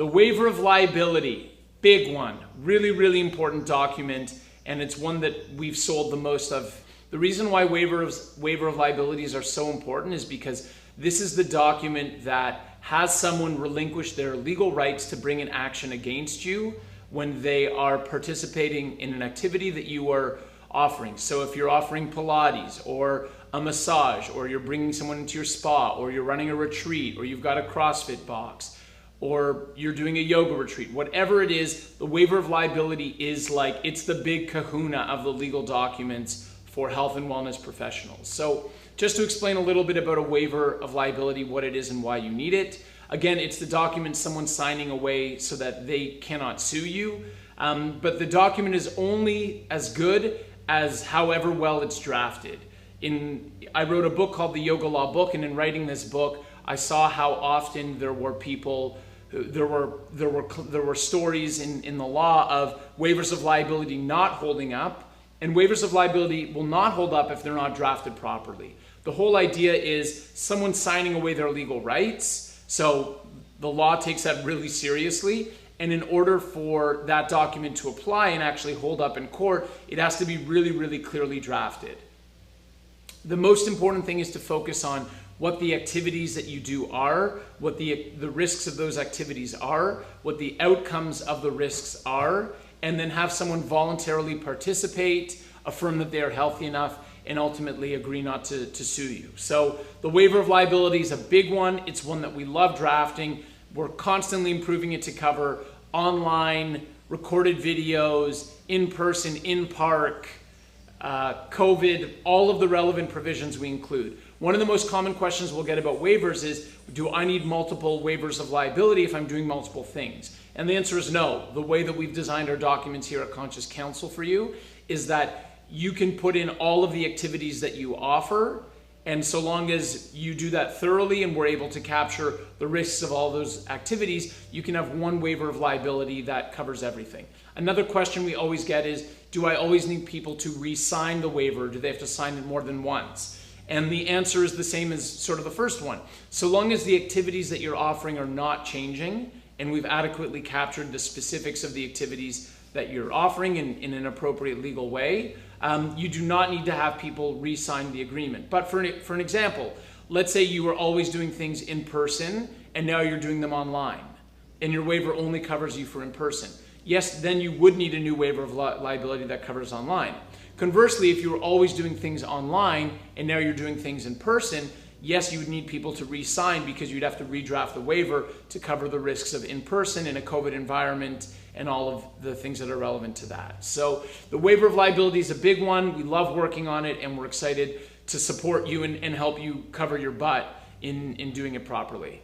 The waiver of liability, big one, really, really important document, and it's one that we've sold the most of. The reason why waiver of liabilities are so important is because this is the document that has someone relinquish their legal rights to bring an action against you when they are participating in an activity that you are offering. So if you're offering Pilates or a massage, or you're bringing someone into your spa, or you're running a retreat, or you've got a CrossFit box, or you're doing a yoga retreat, whatever it is, the waiver of liability is like, it's the big kahuna of the legal documents for health and wellness professionals. So just to explain a little bit about a waiver of liability, what it is and why you need it. Again, it's the document someone's signing away so that they cannot sue you. But the document is only as good as however well it's drafted. I wrote a book called the Yoga Law Book, and in writing this book, I saw how often there were people, there were stories in the law of waivers of liability not holding up, and waivers of liability will not hold up if they're not drafted properly. The whole idea is someone signing away their legal rights, so the law takes that really seriously, and in order for that document to apply and actually hold up in court, it has to be really, really clearly drafted. The most important thing is to focus on what the activities that you do are, what the risks of those activities are, what the outcomes of the risks are, and then have someone voluntarily participate, affirm that they are healthy enough, and ultimately agree not to sue you. So the waiver of liability is a big one. It's one that we love drafting. We're constantly improving it to cover online, recorded videos, in person, in park, COVID, all of the relevant provisions we include. One of the most common questions we'll get about waivers is, do I need multiple waivers of liability if I'm doing multiple things? And the answer is no. The way that we've designed our documents here at Conscious Counsel for you is that you can put in all of the activities that you offer, and so long as you do that thoroughly and we're able to capture the risks of all those activities, you can have one waiver of liability that covers everything. Another question we always get is, do I always need people to re-sign the waiver? Do they have to sign it more than once? And the answer is the same as sort of the first one. So long as the activities that you're offering are not changing, and we've adequately captured the specifics of the activities that you're offering in an appropriate legal way, you do not need to have people re-sign the agreement. But for an example, let's say you were always doing things in person and now you're doing them online, and your waiver only covers you for in person. Yes, then you would need a new waiver of liability that covers online. Conversely, if you were always doing things online and now you're doing things in person, yes, you would need people to re-sign because you'd have to redraft the waiver to cover the risks of in-person in a COVID environment and all of the things that are relevant to that. So the waiver of liability is a big one. We love working on it, and we're excited to support you and help you cover your butt in doing it properly.